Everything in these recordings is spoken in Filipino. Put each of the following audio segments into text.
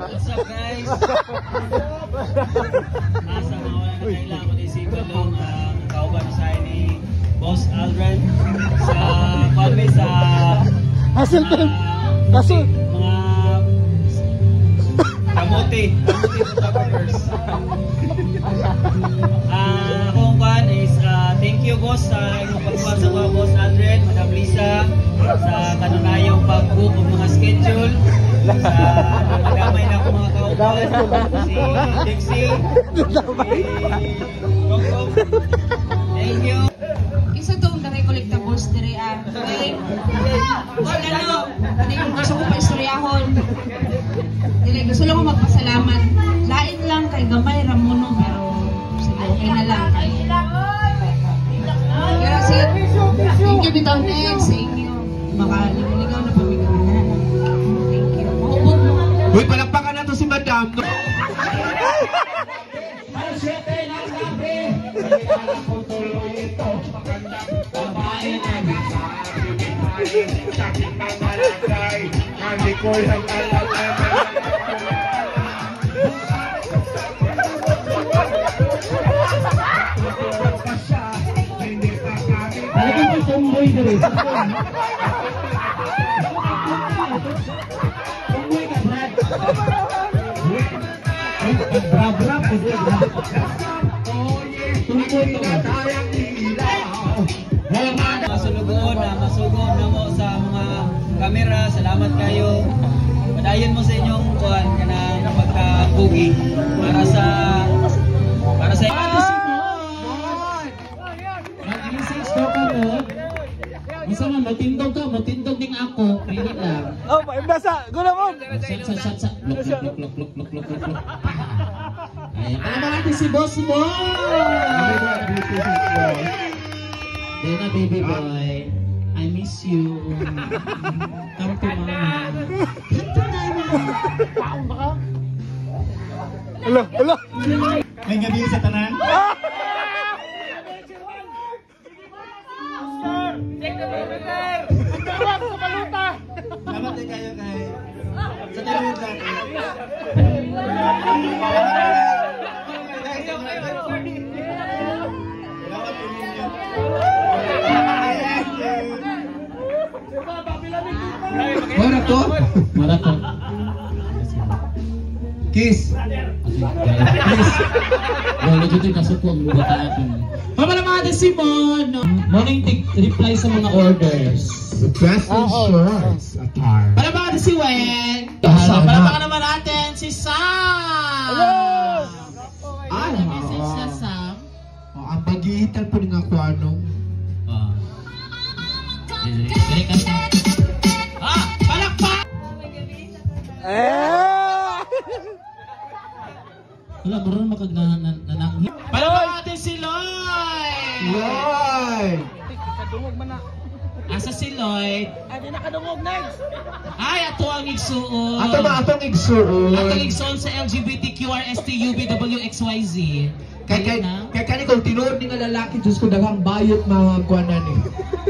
What's up guys? Asa mga wala na kailangan mag-isip lang kauban sa ni Boss Aldrin sa kami sa Hasselblad kaso mga kamote photographers. Kung kan is thank you boss sa inyong pagkuha sa mga Boss Aldrin, Madam Lisa sa kanunayong pag-book ng mga schedule, sa nagamay na ako mga kauban, si Dixie, si Rocco. Thank you. Isa itong collectables dire okay? Ano? Gusto ko pa istoryahon. Dili, gusto lang ko magpasalamat. Lain lang kay gamay ramuno pero sige, okay na lang. Pero sige, thank you bitaw next sa inyo. Makaligaw na pamigay. Thank you. Maubot mo. Uy, palakpakan na to si Madam. Masugon na mo sa mga kamera. Salamat kayo. Padayon mo sa inyong kuhan kanang pagkapugi para sa Mag-message ko ka mo. Isa man, matindog ka, matindog din ako. Pili lang. oh, paibasa, gula mo. Sa. Luk. Ayan, pala natin si Boss Boy! Dena, baby boy. I miss you. Come to mama. Come to mama. Hello. May gabi sa tanan. Salamat din kayo kay sa television. Marathon. Kiss. Please. Wala dito kasuko ang lugar natin. Pamalamada si Mon. Morning reply sa mga orders. The best insurance attire. Pamalamada si Wen. Pamalamada naman natin si Sam. Ano message sa Sam? Ang pag-iitan po ng ako anong. Palakpak! Wala, marunong makagnanan. Palakpak natin si Lloyd! Lloyd! Asa si Lloyd? Ay, di nakadungog next. Ay, ato ang igsuon. Atong igsuon. Atong igsuon sa LGBTQRSTUVWXYZ. Kaya kani kung tinuod ni nga lalaki, Diyos ko daghang bayot mga kuanan eh.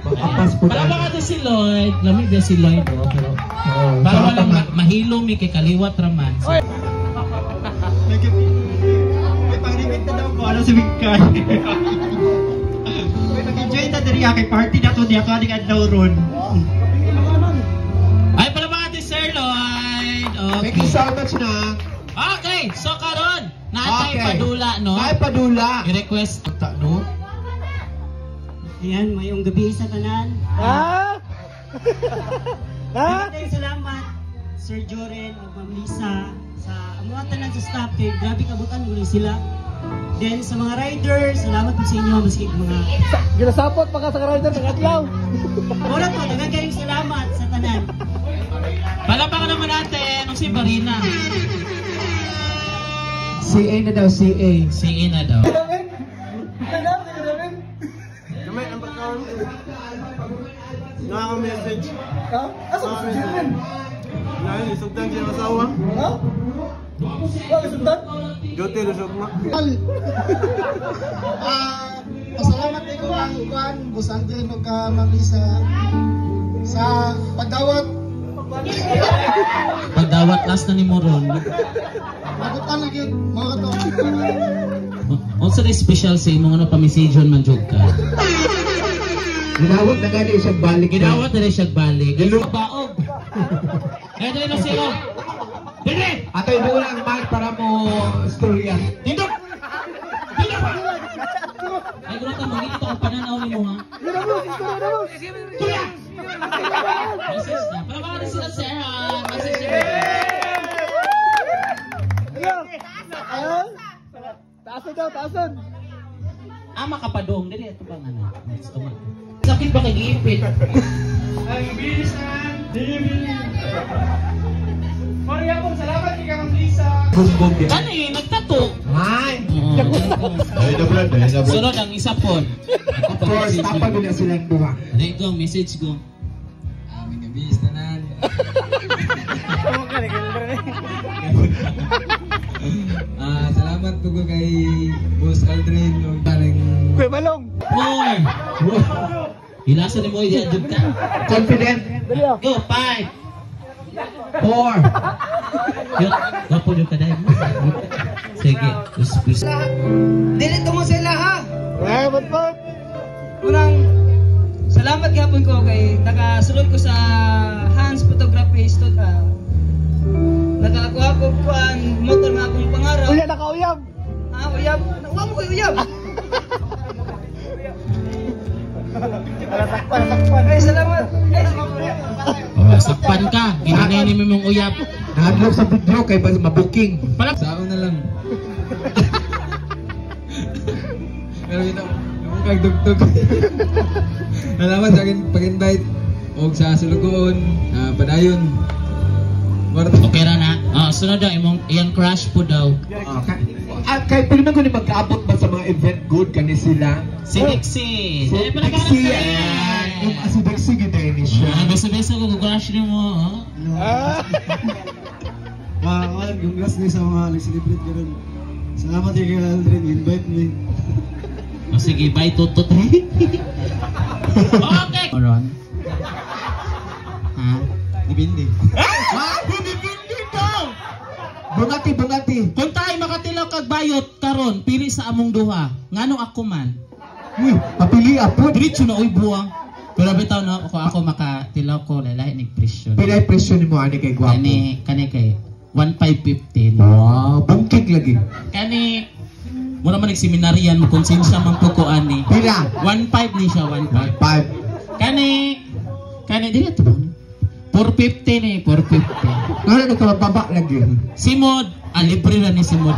Mapapas po. Palakpak natin si Lloyd. Lamig din si Lloyd. Pero para walang mahilom kay kaliwat raman. May pang-limit na daw ko, ano si Victor? Nag-enjoy na diri kay party na to, di ako aning adlaw ron. Ay, palakpak natin Sir Lloyd. Thank you so much na. Okay, so karon natay padula, no? Natay padula. I-request no? Ayan, mayong gabi sa tanan. Ha? Salamat, Sir Joren o Ma'am Lisa, sa mga tanan sa staff kay grabe kabutan muli sila. Then sa mga riders, salamat po sa inyo maski mga Ginasapot pa ka sa rider ng adlaw. wala po, nagkakaling salamat sa tanan. Palapakan naman natin si Barina. CA na daw, CA. CA na daw. Kamay, ang pagkawin. Nakaka-message. Ha? Asa mo si Jerman? Ngayon, isugtan siya masawa. Ha? Wala sundan? Jote, lusog na. Pasalamat kayo kang Boss Aldrin o ka Ma'am Lisa Sa pagdawat, Pagdawat last na ni Moron. abutan lagi mga kato. Unsa na special sa imong ano pamisation man jud ka? Ginawat na gani siya balik. Ginawat na rin siya balik. Baog. Kaya dali na siya. Dali! Atay doon lang mic para mo storya. Tindog! Tindog! Ay, gulata, magiging ito ang pananaw ni mo, ha? Tuya! Message na. Palamakan na sila, sir. Message na. Ayun. Taasan daw, taasan. Makapadong. Dali, ito bang ano? Sakit ba kay Gipit? Ay, bilis na. Maria po, salamat kay Kang Lisa. Bumbong din. Kani, nagtato. Hi! Ay, na brad, ay, na brad. Sunod ang isa po. Of course, tapag na silang duha. Dali go, message go. Salamat po ko kay Boss Aldrin nung taling Kuya Balong. Four. Hilasan ni mo, i-adjud ka. Confident. Go, 5. 4. Gapo nyo ka dahil. Sige. Dili mo sila ha. Ay, ba't? Unang salamat gapon ko kay nakasulod ko sa Hans Photography Studio. Nakakuha ko ang motor nga akong pangarap. Uya, nakauyab. Uyab. Nakuha mo ko uyab. Takpan. Ay, salamat. Sakpan ka. Ginanay mo mong uyab. Nahadlok sa video kay ba mabuking. sao na lang. Pero ito, yung kagdugtog. Salamat sa akin pag-invite. O sa sulugoon, padayon. Okay ra na. Sunod daw, iyang crush po daw. Kay pwede man ko ni mag-abot ba sa mga event good kani sila? Si Dixie. Si Dixie. Yung si Dixie gitay ni siya. Besa-besa ko crush ni mo. Congrats niyo sa mga nag-celebrate ka rin. Salamat kay Aldrin, invite me. Sige, bye tutot. Okay. Ron. Ha? Dipindi. Hindi daw. Bungati. Kung tayo makatilaw kag bayot karon pili sa among duha. Ngano ako man? Uy, papili apo. Diretso na uy buwang. Pero bitaw na ako makatilaw ko lahi ning presyo. Pilay presyo nimo ani kay gwapo. Kani kay 1515. Wow, bangkig lagi. Kani mura man nagseminaryan mo konsensya man po ko ani. Pila? 15 ni siya 15. 5. Kani dili to. 450 ni 450. Ngano nagkababa lagi. Simod, libre na ni Simod.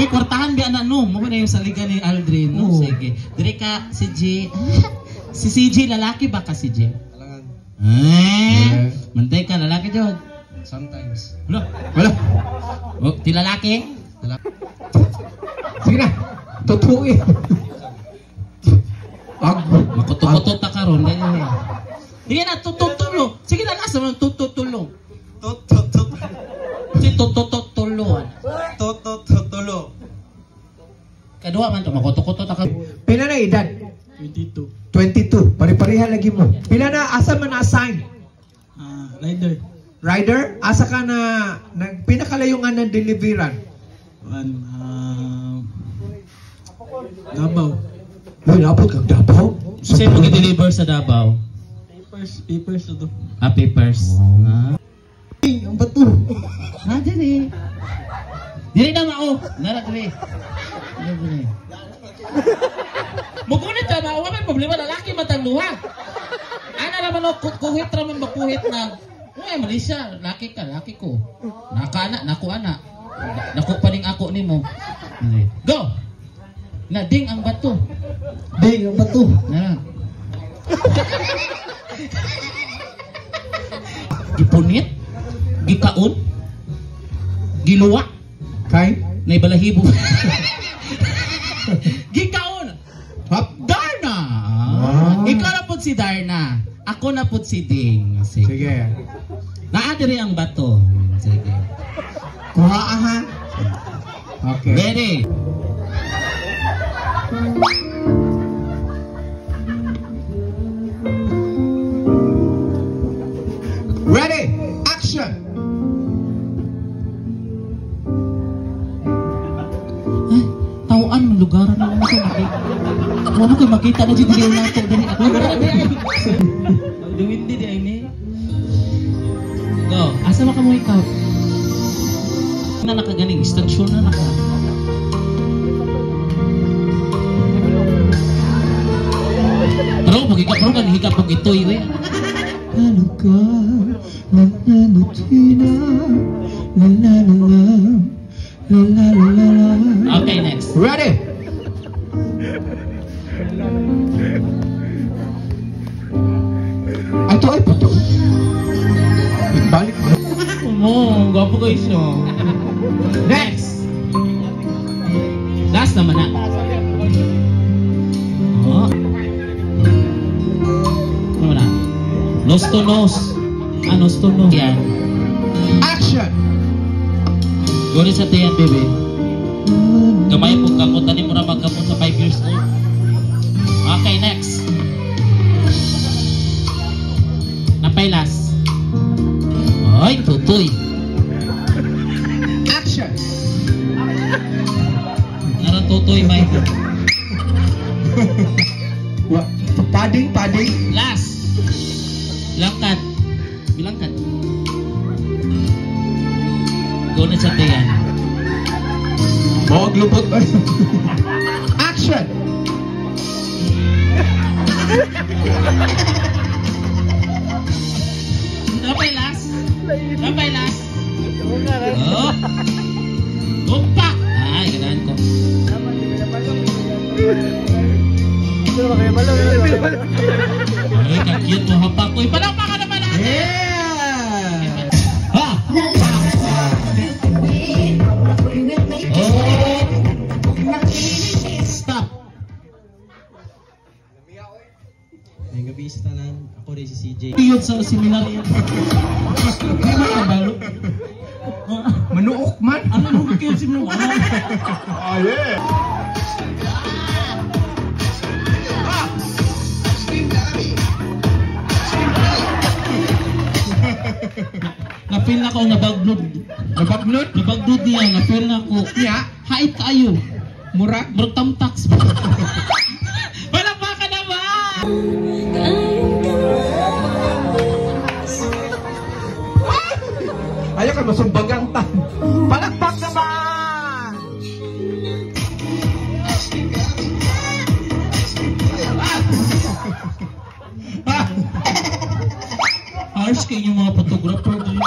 Uy, kwartahan ba na no? Mo na yung saligan ni Aldrin. No? Oo. Sige. Dire ka si J. Si CJ lalaki ba ka si J? Alangan. Mantay ka lalaki jud. Sometimes. Wala. Oh, ti lalaki? Sige na. Totoo eh. Makutot ta karon dai. Sige na tututulo. Sige na nasa mo tututulo. Si tututulo. Tulo. Kadua man to makutot ta ka. Pila na edad? 22. 22. Pare-pareha lagi mo. Pila na asa man na-assign? Rider. Rider? Asa ka na pinakalayo nga ng deliveran? Davao. Uy, napot kang Davao? Kasi mag-deliver sa Davao. Papers na to. Papers. Ang bato. Dili. Dili na mao. Nara dili. Dili. Mugunit na mao, may problema lalaki matang luha. Ana naman o kuhit ra man bakuhit na. Uy, Malaysia, laki ka, laki ko. Naka-anak, naku anak. Naku pa ning ako nimo. Go. Na ding ang bato. Ding, ang bato. Na. Gipunit, gikaon, giluwa, Kay? nay balahibo. Gikaon. Darna. Ikaw na po si Darna. Ako na po si Ding. Sige. Naadiri ang bato. Sige. Kuha aha. Okay. Ready. Mo ko makita na jud dili nato dili ako. Duwindi di ay ni. Go. Asa man ka mo ikaw? Na nakaganing instruction na naka. Bro, pag kan hikap pag itoy we. Ano ka? Okay, next. Ready? Ato ay puto. Balik mo. Gwapo ko iso. Next. Last naman na. Oh. Ano na? Nose to nose. Ah, nose to nose. Yan. Action! Gori sa tiyan, baby. Gamay po kamot. Tani mo na magkamot sa 5 years old. Okay, next. Napay last. Ay, tutoy. Action! Narang tutoy, Mike. Pading. Last. Bilangkat. Go na sa tiyan. Bawag lupot. Action! Napay last. Oh. Gumpa. Ay, ganahan ko. Ay, ka-cute mo hapak ko. Palakpakan naman natin. Yeah! Ha! Oh! Stop! May gabi sa tanan, ako rin si CJ. Iyot sa seminar yan. Hindi mo kabalo. Manuok man. Ano nung kayo seminar? Oh, yeah! Napil na ko nabaglod. Nabaglod niya. Napil na ko. Yeah. Hait kayo. Murag. Tamtax. Wala pa ka naman! Ayaw ka masumbagang tan. Palakpak naman! Harsh kayo yung mga photographer din.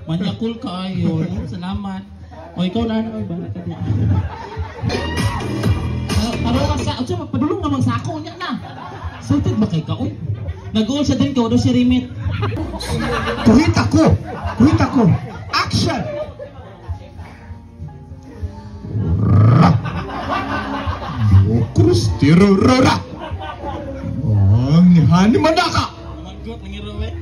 Manyakul ka ayo. Salamat. O ikaw na ano ba? Pero sa magpadulong naman sa ako niya na. Sultid ba kay ka? Uy. Nag-uol siya din ka. Wala siya remit. Kuhit ako. Action! Krus tirurura. Ang nihani manaka. Magot nangiro we.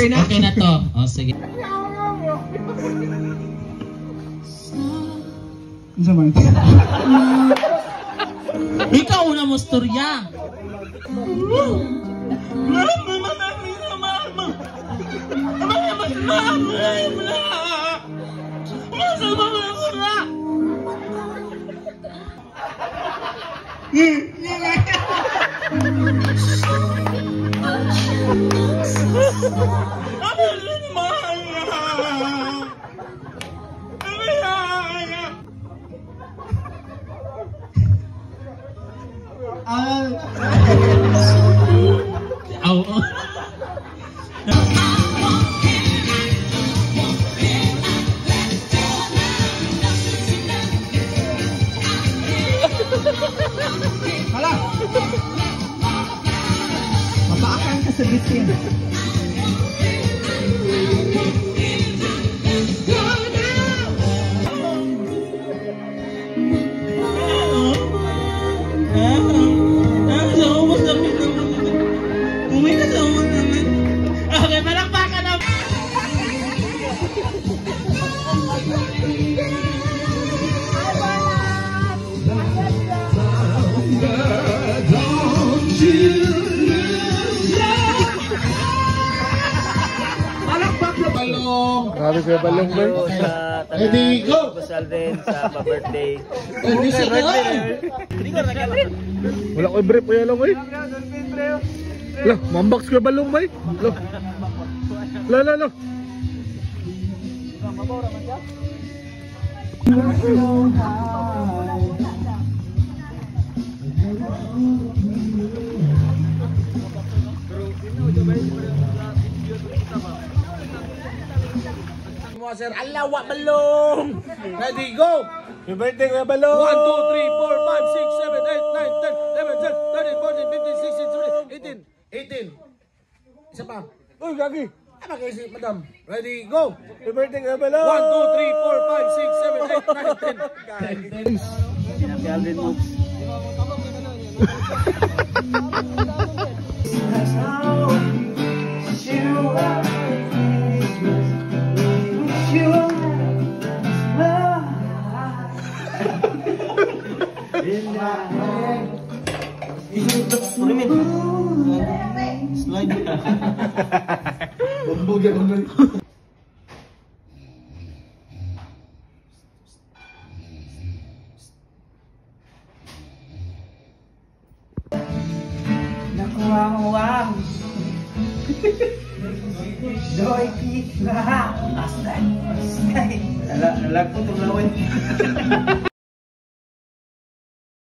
Okay na to. Oh, sige. Ikaw una mo storya. Hala! Mapaakan ka sa bitin. Grabe Kuya Balong boy. Sa Ready, go! Basal din sa birthday. Wala ko brief Kuya Balong boy. Lah, mambox Kuya Balong boy. Lo. Sir, alawa balong. Ready, go. Happy birthday Kuya Balong. 1, 2, 3, 4, 5, 6, 7, 8, 9, 10, 11, 12, 13, 14, 15, 16, 17, 18. Isa pa. Uy, gagi. Ano kayo si madam? Ready, go. Happy birthday Kuya Balong. 1, 2, 3, 4, 5, 6, 7, 8, 9, 10. Si Alvin mo. Nakuwang-wang. Joy Kick na. Aslay. Lalak po itong lawin.